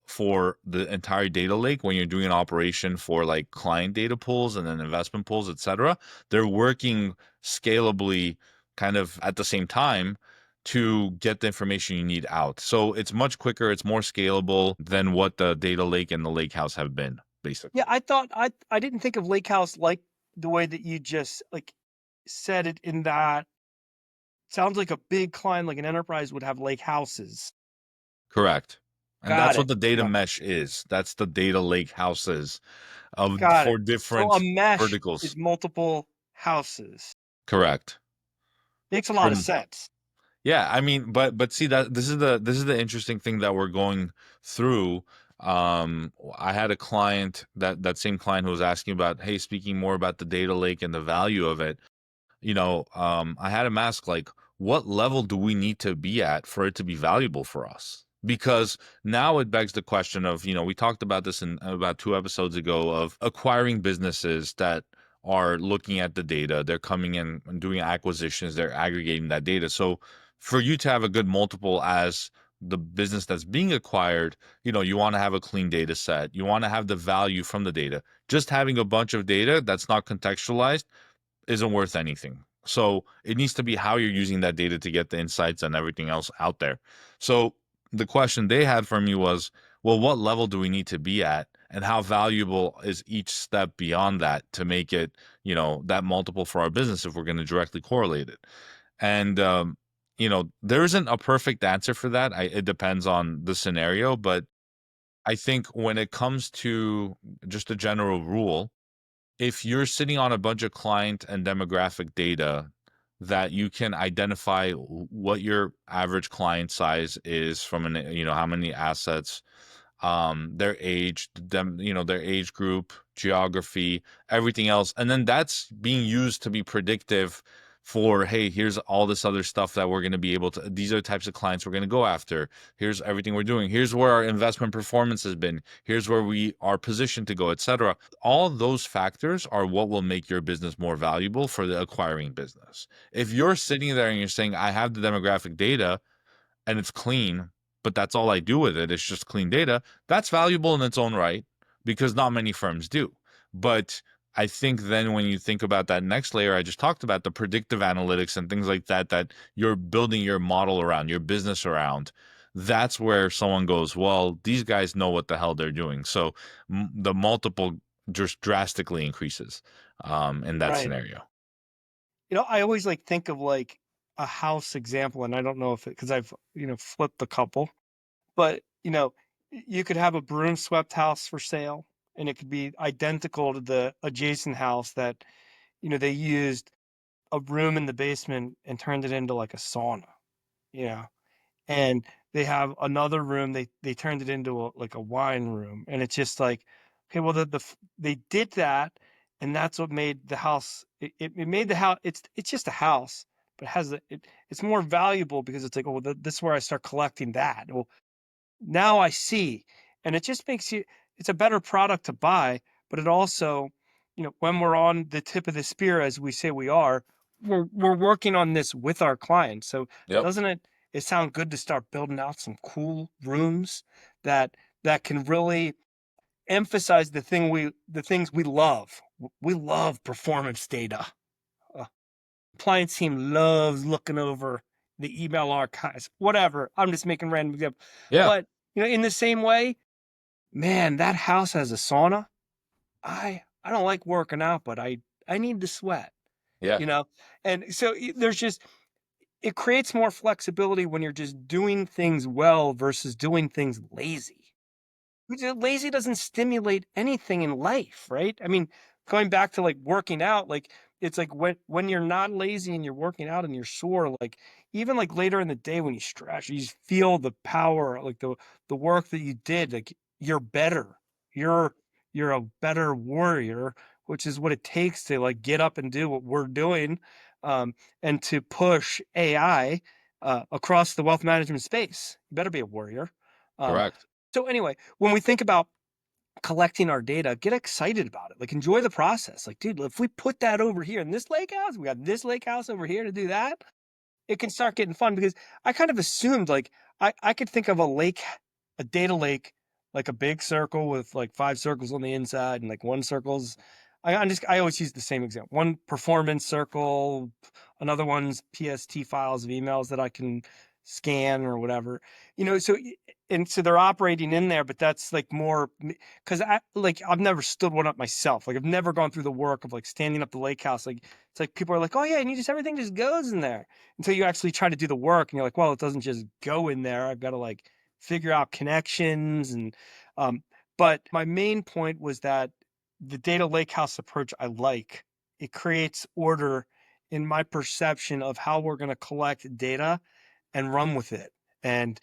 for the entire data lake when you're doing an operation for like client data pools and then investment pools, etc. They're working scalably kind of at the same time to get the information you need out. So it's much quicker, it's more scalable than what the data lake and the lake house have been, Yeah, basically. I thought I didn't think of Lake House like the way that you just like said it in that sounds like a big client, like an enterprise would have lake houses. Correct. And Got that's what it. the data Yeah, mesh is. That's the data lake houses of got it. for So a different mesh is verticals. multiple houses. Correct. Makes a lot of From sense. Yeah, I mean, but see that this is the interesting thing that we're going through. I had a client that same client who was asking about, hey, speaking more about the data lake and the value of it. I had him ask like, what level do we need to be at for it to be valuable for us? Because now it begs the question of, we talked about this in about 2 episodes ago of acquiring businesses that are looking at the data. They're coming in and doing acquisitions, they're aggregating that data. So for you to have a good multiple as the business that's being acquired, you want to have a clean data set. You want to have the value from the data. Just having a bunch of data that's not contextualized isn't worth anything. So it needs to be how you're using that data to get the insights and everything else out there. So the question they had for me was, well, what level do we need to be at? And how valuable is each step beyond that to make it, that multiple for our business if we're going to directly correlate it? And, there isn't a perfect answer for that. It depends on the scenario. But I think when it comes to just a general rule, if you're sitting on a bunch of client and demographic data that you can identify what your average client size is from how many assets, their age, their age group, geography, everything else. And then that's being used to be predictive for, hey, here's all this other stuff that we're going to be able to, these are the types of clients we're going to go after. Here's everything we're doing. Here's where our investment performance has been. Here's where we are positioned to go, etc. All those factors are what will make your business more valuable for the acquiring business. If you're sitting there and you're saying, I have the demographic data, and it's clean, but that's all I do with it. It's just clean data. That's valuable in its own right because not many firms do. But I think then when you think about that next layer I just talked about, the predictive analytics and things like that, that you're building your model around, your business around, that's where someone goes, well, these guys know what the hell they're doing. So the multiple just drastically increases in that Right. scenario. I always like think of like a house example, and I don't know if it because I've flipped a couple, but you could have a broom swept house for sale, and it could be identical to the adjacent house that they used a room in the basement and turned it into like a sauna, you know, and they have another room they turned it into like a wine room, and it's just like, okay, well they did that, and that's what made the house it made the house, it's just a house, but it has it's more valuable because it's like, oh, well, this is where I start collecting that. Well, now I see, and it just makes you, it's a better product to buy, but it also, when we're on the tip of the spear, as we say we are, we're working on this with our clients. So Yep. doesn't it sound good to start building out some cool rooms that can really emphasize the things we love. We love performance data. Uh, Compliance team loves looking over the email archives, whatever. I'm just making random examples. Yeah. But in the same way, man, that house has a sauna. I don't like working out, but I need to sweat, Yeah. you know? And so there's just, it creates more flexibility when you're just doing things well versus doing things lazy. Lazy doesn't stimulate anything in life, right? I mean, going back to like working out, like it's like when you're not lazy and you're working out and you're sore, like even like later in the day when you stretch, you just feel the power, like the work that you did, like you're better. You're you're a better warrior, which is what it takes to like get up and do what we're doing, and to push AI across the wealth management space. You better be a warrior. Um, Correct. so anyway, when we think about collecting our data, get excited about it. Like enjoy the process. Like, dude, if we put that over here in this lake house, we got this lake house over here to do that, it can start getting fun because I kind of assumed like I could think of a lake, a data lake, like a big circle with like five circles on the inside and like one circle's, I always use the same example. One performance circle, another one's PST files of emails that I can scan or whatever. So and so they're operating in there, but that's like more because I've never stood one up myself. Like I've never gone through the work of like standing up the lake house. Like it's like people are like, oh yeah, and you just everything just goes in there until you actually try to do the work and you're like, well, it doesn't just go in there. I've got to like figure out connections and but my main point was that the data lakehouse approach I like. It creates order in my perception of how we're going to collect data and run with it. And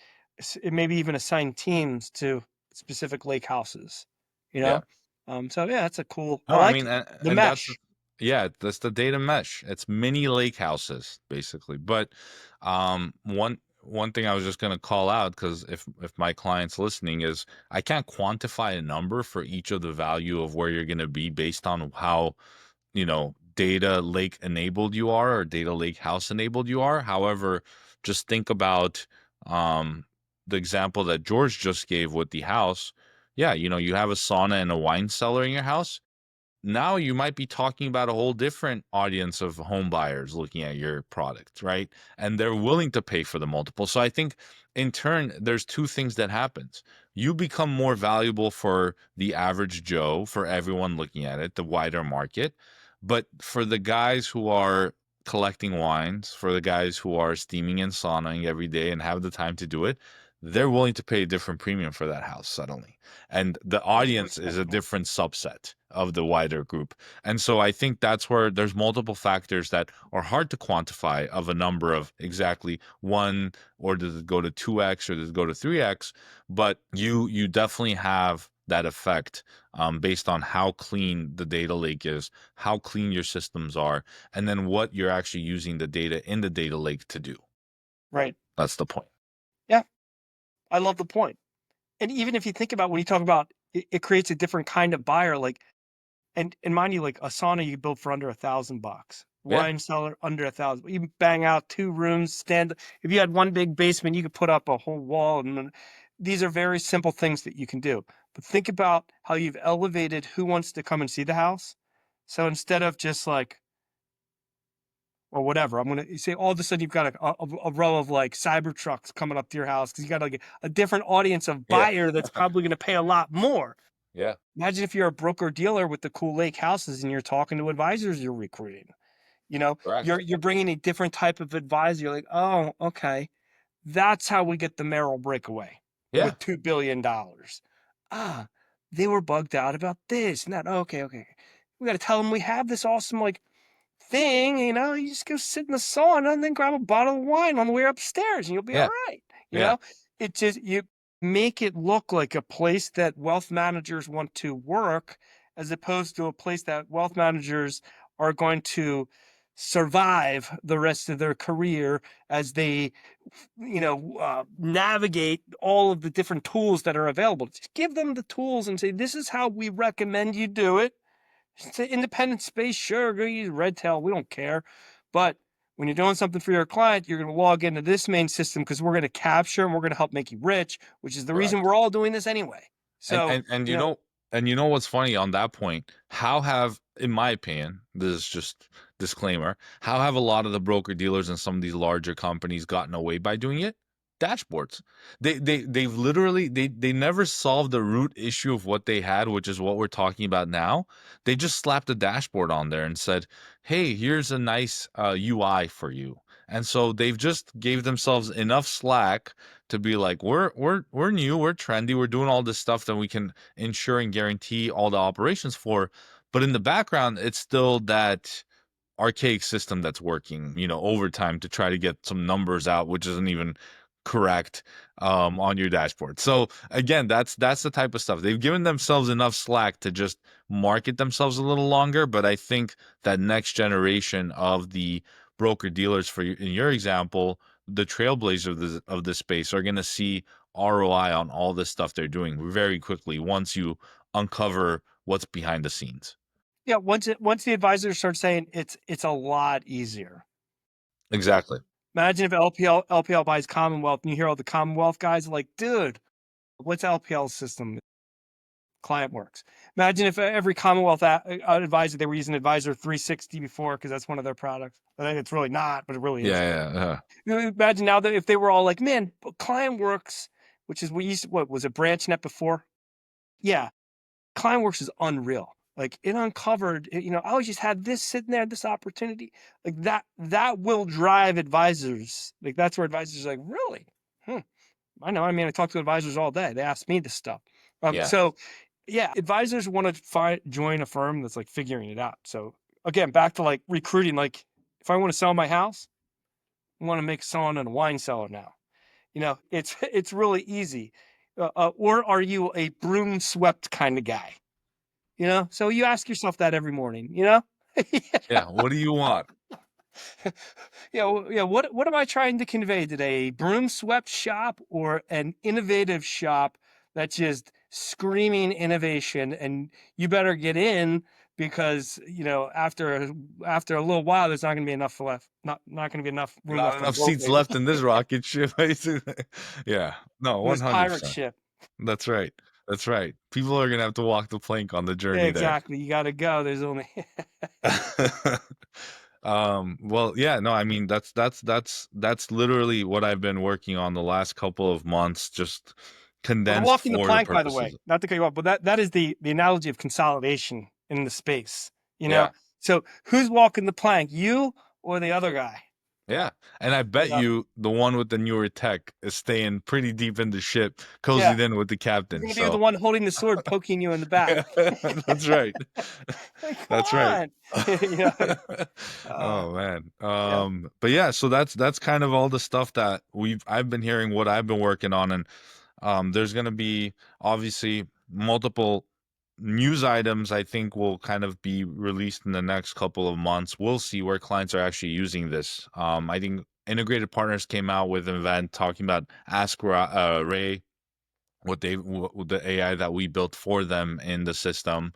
it maybe even assign teams to specific lake houses, you Yeah. know? So yeah, that's a cool, I No, I like mean, it. The mesh. yeah, that's the data mesh. It's mini lake houses basically. But one thing I was just gonna call out, because if my client's listening, is I can't quantify a number for each of the value of where you're gonna be based on how, data lake enabled you are, or data lake house enabled you are. However, just think about the example that George just gave with the house. Yeah, you have a sauna and a wine cellar in your house. Now you might be talking about a whole different audience of home buyers looking at your product, right? And they're willing to pay for the multiple. So I think in turn, there's two things that happens. You become more valuable for the average Joe, for everyone looking at it, the wider market. But for the guys who are collecting wines, for the guys who are steaming and sauning every day and have the time to do it, they're willing to pay a different premium for that house suddenly. And the audience is a different subset of the wider group. And so I think that's where there's multiple factors that are hard to quantify of a number of exactly one, or does it go to 2x, or does it go to 3x? But you definitely have that effect, based on how clean the data lake is, how clean your systems are, and then what you're actually using the data in the data lake to do. Right. That's the point. Yeah. I love the point. And even if you think about when you talk about it creates a different kind of buyer, like, and mind you, like a sauna you build for under $1,000, Yeah. wine cellar under 1,000. You can bang out 2 rooms, stand. If you had one big basement, you could put up a whole wall. And these are very simple things that you can do. But think about how you've elevated who wants to come and see the house. So instead of just like, or whatever, I'm gonna you say all of a sudden you've got a row of like cyber trucks coming up to your house because you got like a different audience of Yeah. buyer that's probably going to pay a lot more. Yeah. Imagine if you're a broker dealer with the cool lake houses and you're talking to advisors you're recruiting. You're Correct. you're bringing a different type of advisor. You're like, oh, okay, that's how we get the Merrill breakaway Yeah. with $2 billion. Ah, they were bugged out about this and that. Okay, okay. We got to tell them we have this awesome like thing. You just go sit in the sauna and then grab a bottle of wine on the way upstairs, and you'll be all Yeah. right. You Yeah. know, it just you make it look like a place that wealth managers want to work, as opposed to a place that wealth managers are going to survive the rest of their career as they navigate all of the different tools that are available. Just give them the tools and say, this is how we recommend you do it. It's an independent space, sure, go use Redtail, we don't care. But when you're doing something for your client, you're going to log into this main system because we're going to capture and we're going to help make you rich, which is the reason Correct. we're all doing this anyway. And So, and and you you know, know and you know what's funny on that point? How have, in my opinion, this is just disclaimer, how have a lot of the broker dealers and some of these larger companies gotten away by doing it? Dashboards. They've literally they never solved the root issue of what they had, which is what we're talking about now. They just slapped a dashboard on there and said, "Hey, here's a nice UI for you." And so they've just gave themselves enough slack to be like, we're new, we're trendy, we're doing all this stuff that we can ensure and guarantee all the operations for. But in the background, it's still that archaic system that's working, overtime to try to get some numbers out, which isn't even correct, on your dashboard. So again, that's the type of stuff. They've given themselves enough slack to just market themselves a little longer. But I think that next generation of the broker dealers, in your example, the trailblazers of this space, are going to see ROI on all this stuff they're doing very quickly once you uncover what's behind the scenes. yeah, once the advisors start saying it's a lot easier. Exactly. Imagine if LPL buys Commonwealth and you hear all the Commonwealth guys are like, dude, what's LPL's system? Client works. Imagine if every Commonwealth advisor, they were using Advisor 360 before because that's one of their products. I think it's really not, but it really Yeah, is. yeah, yeah. Imagine now that if they were all like, man, Client Works, which is what was it, BranchNet before? Yeah, Client Works is unreal. Like it uncovered, I always just had this sitting there, this opportunity, like that will drive advisors. Like that's where advisors are like, really? Hmm. I know. I mean, I talk to advisors all day. They ask me this stuff. Yeah. So yeah, advisors want to join a firm that's like figuring it out. So again, back to like recruiting. Like, if I want to sell my house, I want to make someone in a wine cellar now. It's it's really easy. Or are you a broom swept kind of guy? So you ask yourself that every morning. Yeah. What do you want? Yeah, yeah. What am I trying to convey today? A broom swept shop or an innovative shop that's just screaming innovation? And you better get in because after a little while, there's not going to be enough left. Not going to be enough room Not left on enough boat, seats maybe. left in this rocket ship. Basically. Yeah. No, In this pirate 100%. ship. That's right. That's right. People are gonna have to walk the plank on the Yeah, journey there. exactly. You got to go. There's only Well, yeah, no, I mean that's literally what I've been working on the last couple of months, just Well, condensed walking the for the plank, by the way, purposes. not to cut you off, but that is the analogy of consolidation in the space. You know, Yeah. so who's walking the plank, you or the other guy? Yeah. And I You bet know, you the one with the newer tech is staying pretty deep in the ship, yeah, cozied in with the he's captain. gonna be the So one holding the sword, poking you in the back. yeah, that's right. Like, come That's right. on, you know. Uh, Oh man. yeah, But yeah, so that's kind of all the stuff that I've been hearing, what I've been working on. And there's gonna be obviously multiple news items I think will kind of be released in the next couple of months. We'll see where clients are actually using this. I think Integrated Partners came out with an event talking about Ray, what the AI that we built for them in the system.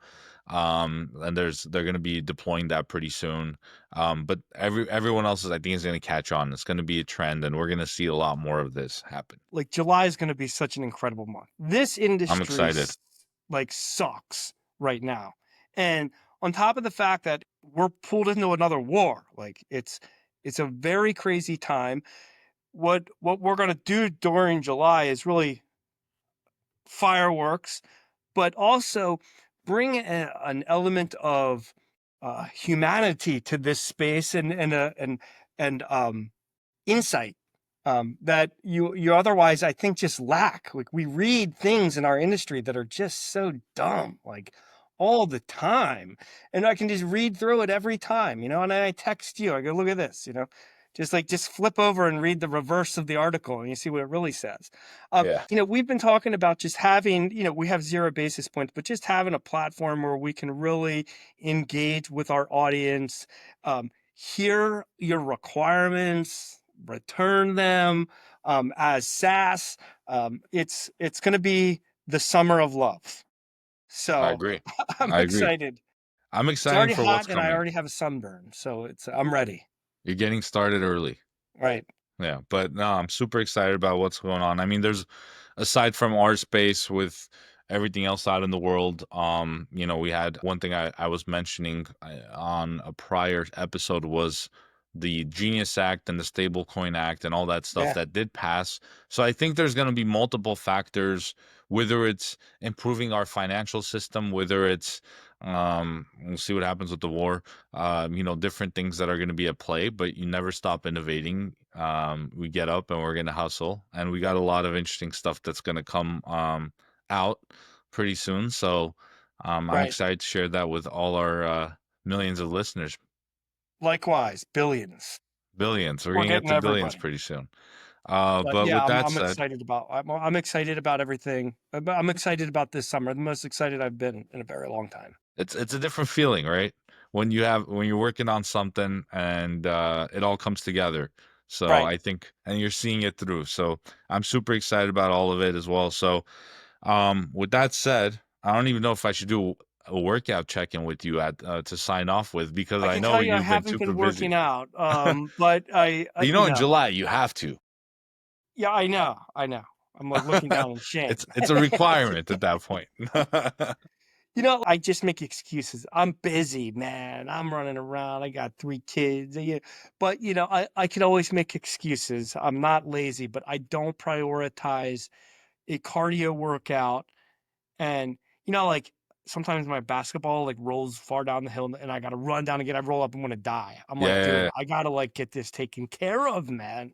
And they're going to be deploying that pretty soon. But everyone else is, I think, is going to catch on. It's going to be a trend, and we're going to see a lot more of this happen. like July is gonna be such an incredible month. This I'm industry excited. like sucks right now, and on top of the fact that we're pulled into another war, like it's a very crazy time. What we're gonna do during July is really fireworks, but also bring an element of humanity to this space and insight that you otherwise, I think, just lack. Like, we read things in our industry that are just so dumb, like all the time, and I can just read through it every time, and then I text you, I go, look at this, just flip over and read the reverse of the article and you see what it really says. Yeah, We've been talking about just having, we have 0 basis points, but just having a platform where we can really engage with our audience, hear your requirements, return them as SaaS. It's going to be the summer of love. I So agree. I'm I agree. excited. I'm It's excited already for what's hot and I coming. already have a sunburn, so I'm ready. You're getting started early. Right. Yeah, but no, I'm super excited about what's going on. I mean, there's aside from our space with everything else out in the world, we had one thing I was mentioning on a prior episode was the Genius Act and the Stablecoin Act and all that stuff Yeah. that did pass. So I think there's going to be multiple factors, whether it's improving our financial system, whether it's we'll see what happens with the war, different things that are going to be at play, but you never stop innovating. We get up and we're going to hustle, and we got a lot of interesting stuff that's going to come out pretty soon. So I'm Right. excited to share that with all our millions of listeners. Likewise, billions. Billions. We're We're going to get getting to billions everybody. pretty soon. But But yeah, with I'm that I'm said, excited about I'm excited about everything. I'm excited about this summer. The most excited I've been in a very long time. it's a different feeling, right? When you're working on something and it all comes together. So Right. I think, and you're seeing it through. So I'm super excited about all of it as well. So with that said, I don't even know if I should do a workout check-in with you at to sign off with, because I I can know tell you I you've been haven't super been busy. working out, but But in July you have to. yeah, I know. I'm like looking down in shame. It's a requirement at that point. I just make excuses. I'm busy, man. I'm running around. I got 3 kids. But I can always make excuses. I'm not lazy, but I don't prioritize a cardio workout. And like sometimes my basketball like rolls far down the hill and I gotta run down again. I roll up, I'm gonna die. I'm like, dude, Yeah, I gotta like get this taken care of, man.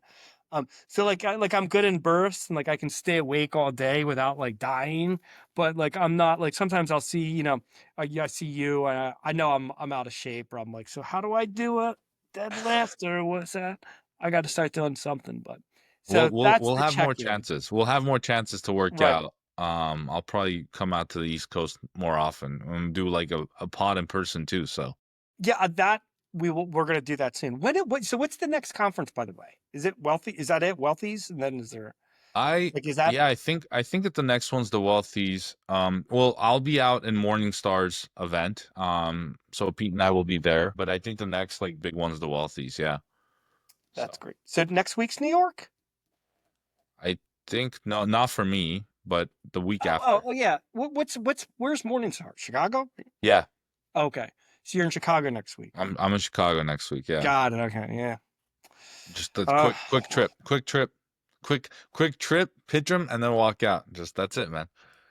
So like I'm good in bursts and like I can stay awake all day without like dying, but like I'm not like sometimes I'll see, yeah, I see you and I know I'm out of shape or I'm like, so how do I do a deadlift or what's that? I got to start doing something, but We'll so we'll that's we'll the have more check-in. chances. We'll have more chances to work Right. out. I'll probably come out to the East Coast more often and do like a pod in person too. So Yeah, that we're gonna do that soon. So what's the next conference, by the way? Is it Wealthy? Is that it? Wealthies? And then is there I like is that yeah, I think that the next one's the Wealthies. Well, I'll be out in Morningstar's event. So Pete and I will be there, but I think the next like big one's the Wealthies. Yeah. that's So great. So next week's New York? I think no, not for me, but the week Oh, after. yeah. What's where's Morningstar? Chicago? Yeah, Okay. So you're in Chicago next week. I'm in Chicago next week. Yeah. Got it. Okay. Yeah. Just a Uh, quick trip, pitch 'em, and then walk out. Just that's it, man.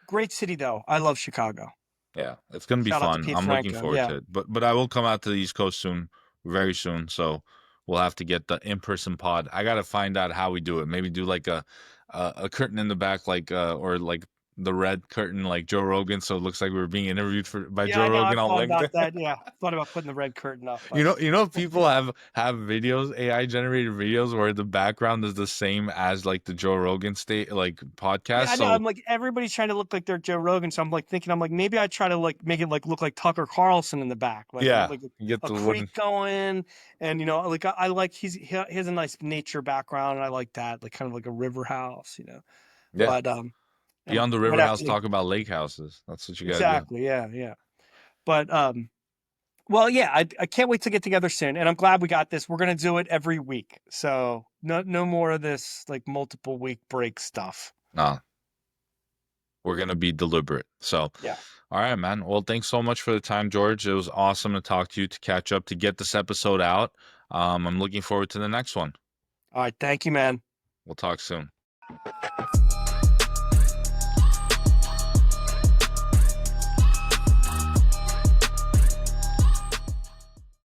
Great city though. I love Chicago. Yeah, it's gonna be Shout out to fun. Pete I'm looking Franco. forward Yeah. to it. But I will come out to the East Coast soon, very soon. So we'll have to get the in-person pod. I gotta find out how we do it. Maybe do like a curtain in the back, like or like the red curtain, like Joe Rogan, so it looks like we were being interviewed by Yeah, Joe I know. Rogan I've on thought about LinkedIn. that. Yeah. Thought about putting the red curtain up, but People have videos, AI generated videos where the background is the same as like the Joe Rogan state like podcast. yeah, I know. So I'm like everybody's trying to look like they're Joe Rogan, so I'm like thinking, I'm like maybe I try to like make it like look like Tucker Carlson in the back, like yeah, like you get a the creek wooden. going, and like I like he has a nice nature background, and I like that, like kind of like a river house. Yeah, But be on the might river have house, to talk about lake houses. That's what you gotta do. exactly, yeah, yeah. But well, yeah, I can't wait to get together soon, and I'm glad we got this. We're gonna do it every week, so no more of this like multiple week break stuff. No, we're gonna be deliberate. So, Yeah. all right, man. Well, thanks so much for the time, George. It was awesome to talk to you, to catch up, to get this episode out. I'm looking forward to the next one. All right. Thank you, man. We'll talk soon.